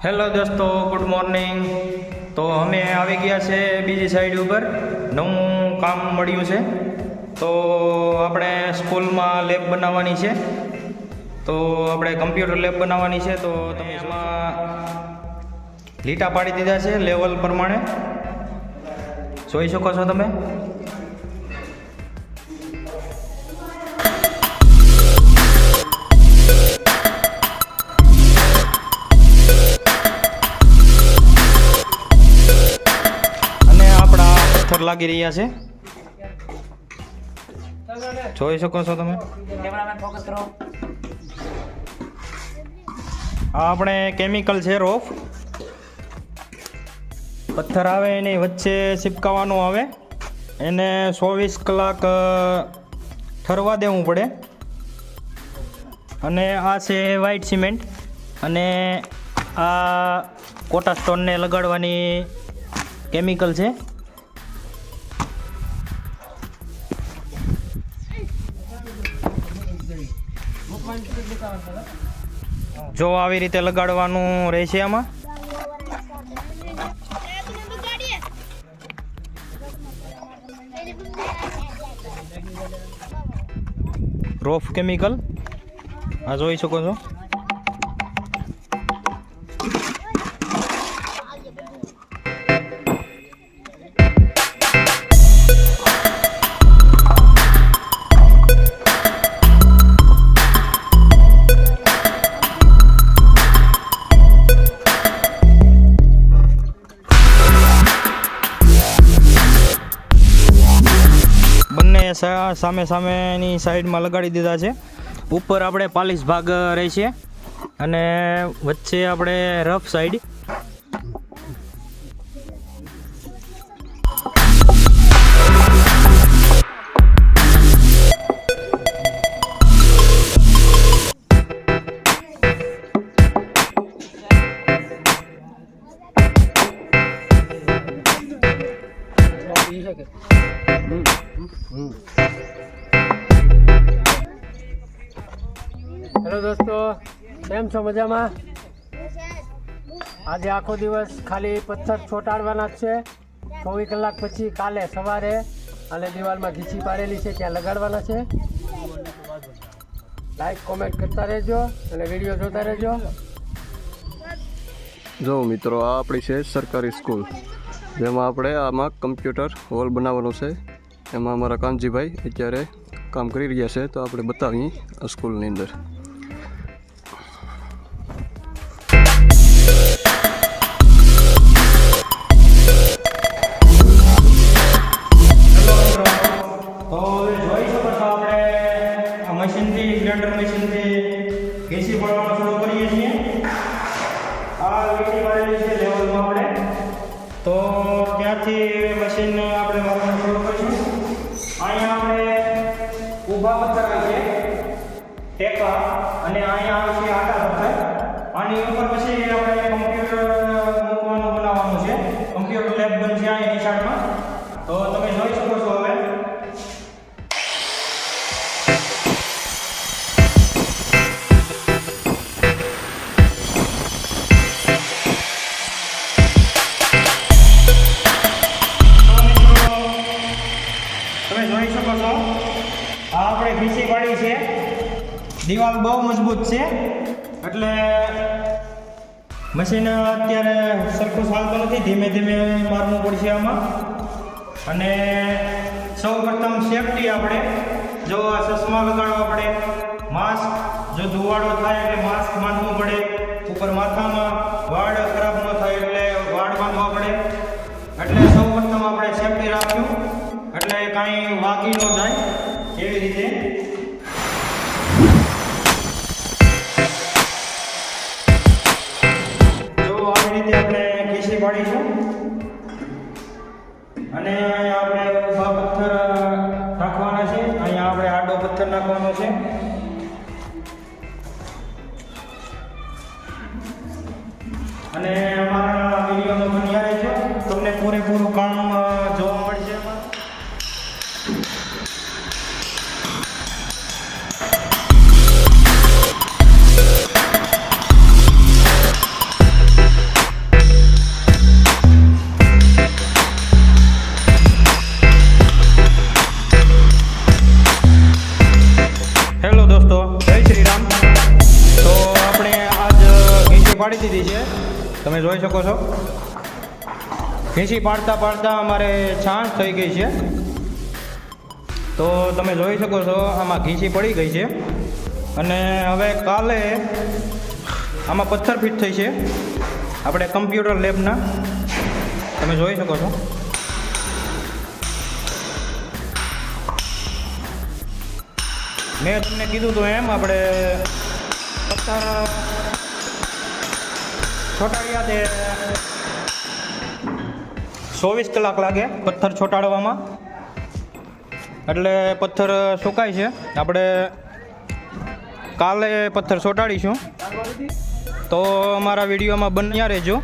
Hello દોસ્તો, good morning. તો અમે આવી ગયા છે બીજી સાઈડ ઉપર, નવું કામ મળ્યું છે। તો આપણે સ્કૂલમાં લેબ બનાવવાની છે, તો આપણે કમ્પ્યુટર લેબ બનાવવાની છે। તો તમે એમાં લીટા પાડી દીધા છે લેવલ પ્રમાણે, જોઈ શકો છો તમે। લાગી રહ્યા છે, જોઈ શકો છો તમે। આ આપણે કેમિકલ છે રોફ, પથ્થર આવે એની વચ્ચે ચિપકાવવાનું આવે, એને 24 કલાક ઠરવા દેવું પડે। અને આ છે વ્હાઇટ સિમેન્ટ, અને આ કોટા સ્ટોનને લગાડવાની કેમિકલ છે। જો આવી રીતે લગાડવાનું રહેશે આમાં। રોફ કેમિકલ આ જોઈ શકો છો। સામે સામેની સાઈડમાં લગાડી દીધા છે। ઉપર આપણે પાલિશ ભાગ રહેશે અને વચ્ચે આપણે રફ સાઈડ। હેલો દોસ્તો, કેમ છો? મજામાં? આજે આખો દિવસ ખાલી પથ્થર ચોંટાડવાના જ છે। 24 કલાક પછી કાલે સવારે અને દિવાલમાં ઘીચી પાડેલી છે ત્યાં લગાડવાના છે। લાઈક કોમેન્ટ કરતા રહેજો અને વિડીયો જોતા રહેજો। જો મિત્રો, આ આપણી છે સરકારી સ્કૂલ, જેમાં આપણે આમાં કમ્પ્યુટર હોલ બનાવવાનો છે। એમાં અમારા કાનજીભાઈ અત્યારે કામ કરી રહ્યા છે, તો આપણે બતાવીએ આ સ્કૂલની અંદર। ગ્રાઇન્ડર મશીનથી ઘીસી પાડવાનું શરૂ કરીએ છીએ। આ લીટી પાડેલી છે લેવલમાં આપણે, તો ત્યાંથી મશીન આપણે મારવાનું શરૂ કરીશું। અહીંયા આપણે ઊભા પથ્થર આવે છે ટેકા, અને અહીંયા આવે છે આટા પથ્થર। આની ઉપર પછી આપણે કમ્પ્યુટર મૂકવાનું બનાવવાનું છે, કમ્પ્યુટર લેબ બનશે અહીંયા નિશાળમાં। તો તમે જોઈ શકો છો હવે આપણે ઘીસી પાડી છે। દિવાલ બહુ મજબૂત છે, એટલે મશીન અત્યારે સરખું ચાલતું નથી, ધીમે ધીમે મારવું પડશે આમાં। અને સૌ પ્રથમ સેફટી આપણે જો આ ચશ્મા લગાડવા પડે, માસ્ક, જો ધુવાડો થાય એટલે માસ્ક બાંધવું પડે, ઉપર માથામાં વાળ ખરાબ ન થાય એટલે વાળ બાંધવા પડે। એટલે સૌ પ્રથમ આપણે સેફટી રાખ્યું, એટલે કાંઈ વાગી ન જાય એવી રીતે। જો આવી રીતે આપણે ઘીસી પાડીશું, અને અહીંયા આપણે ઊભા પથ્થર નાખવાના છે, અહીંયા આપણે આડો પથ્થર નાખવાનો છે। અને અમારા વિડીયોમાં બન્યા રહેજો, તમને પૂરેપૂરું કામ જોવા મળશે એમાં। પાડી દીધી છે, તમે જોઈ શકો છો. ઘીસી પાડતા પાડતા અમારે છાશ થઈ ગઈ છે. તો તમે જોઈ શકો છો આમાં ઘીસી પડી ગઈ છે. અને હવે કાલે આમાં પથ્થર ફિટ થઈ છે આપણે કમ્પ્યુટર લેબના, તમે જોઈ શકો છો. મેં તમને કીધું હતું એમ આપણે પથ્થર છોટાડ્યા તે 24 કલાક લાગે પથ્થર છોટાડવામાં, એટલે પથ્થર સુકાય છે. આપણે કાલે પથ્થર ચોંટાડીશું, તો અમારા વિડીયોમાં બન્યા રહેજો.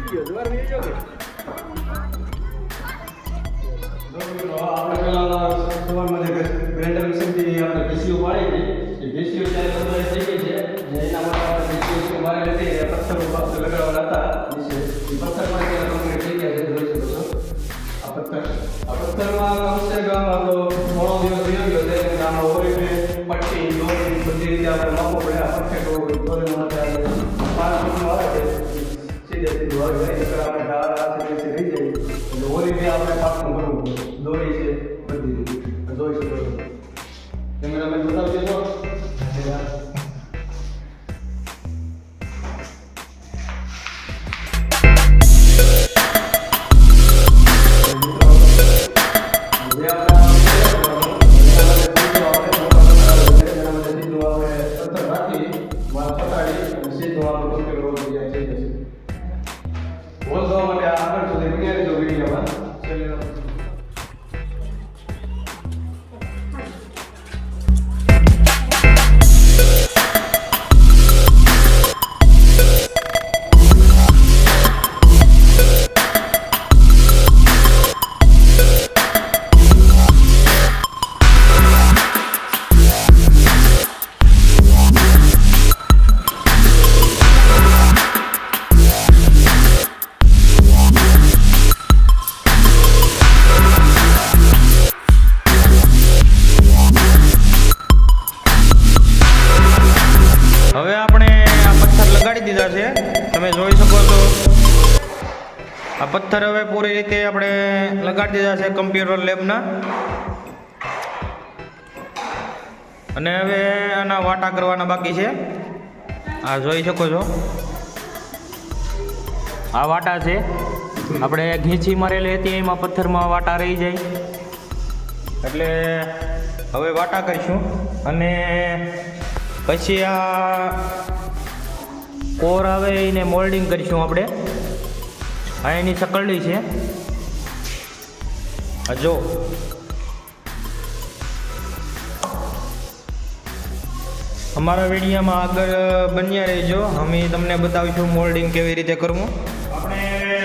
હવે આપણે આ પથ્થર લગાડી દીધા છે, તમે જોઈ શકો છો. આ પથ્થર હવે પૂરી રીતે આપણે લગાડી દીધા છે કમ્પ્યુટર લેબના. અને હવે આના વાટા કરવાના બાકી છે. આ જોઈ શકો છો, આ વાટા છે. આપણે ઘીંચી મારેલી હતી એમાં પથ્થરમાં વાટા રહી જાય, એટલે હવે વાટા કરીશું. અને પછી આ કોર આવે એને મોલ્ડિંગ કરીશું આપણે. આ એની સકરડી છે, આ જો. અમારા વિડીયોમાં આગળ બન્યા રહેજો, અમે તમને બતાવીશું મોલ્ડિંગ કેવી રીતે કરવું. આપણે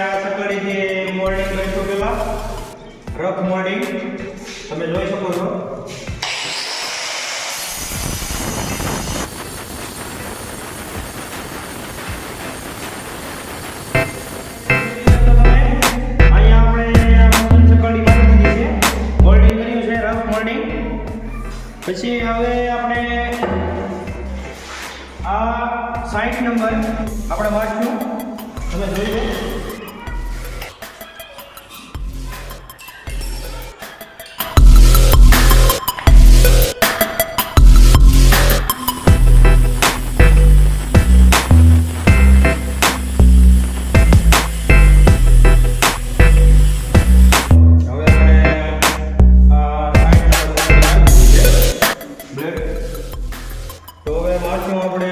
આ સકરડીથી મોલ્ડિંગ કરીશું પહેલાં, રફ મોલ્ડિંગ, તમે જોઈ શકો છો. પછી હવે આપણે આ 60 નંબર આપણે વાંચશું, તમે જોઈ લો. તો હવે વાંચશું આપણે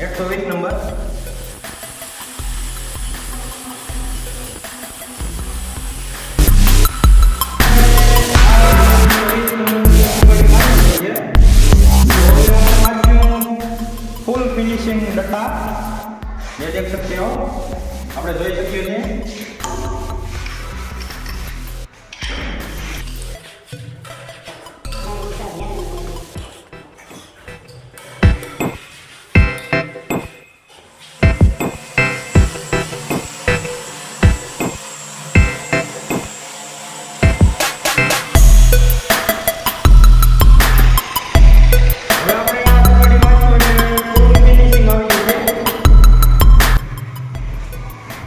120 નંબર. ફૂલ ફિનિશિંગ ડટ્ટા ये देख सकते हो, આપણે જોઈ શકીએ છીએ.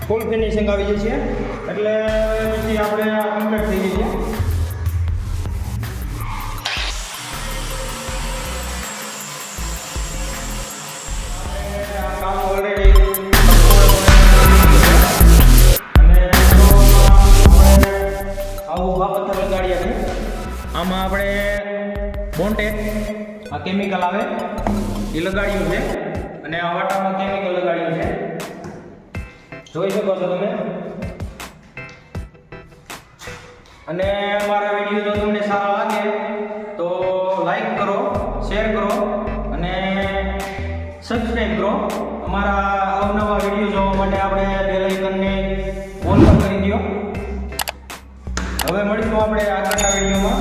ફૂલ ફિનિશિંગ આવી જાય છે એટલે પછી આપણે આ કમ્પ્લીટ થઈ ગઈ છે. કામ ઓલરેડી અને આવું બાપત્તર લગાડ્યા છે. આમાં આપણે બોન્ટેક આ કેમિકલ આવે એ લગાડ્યું છે અને આ વાટામાં કેમિકલ લગાડ્યું છે, જોઈ શકો છો તમે. અને અમારા વિડીયો જો તમને સારા લાગે તો લાઈક કરો, શેર કરો અને સબસ્ક્રાઈબ કરો. અમારા અવનવા વિડીયો જોવા માટે આપણે બેલ આઇકનને ઓન કરી દો. હવે મળીશું આપણે આગળના વિડીયોમાં.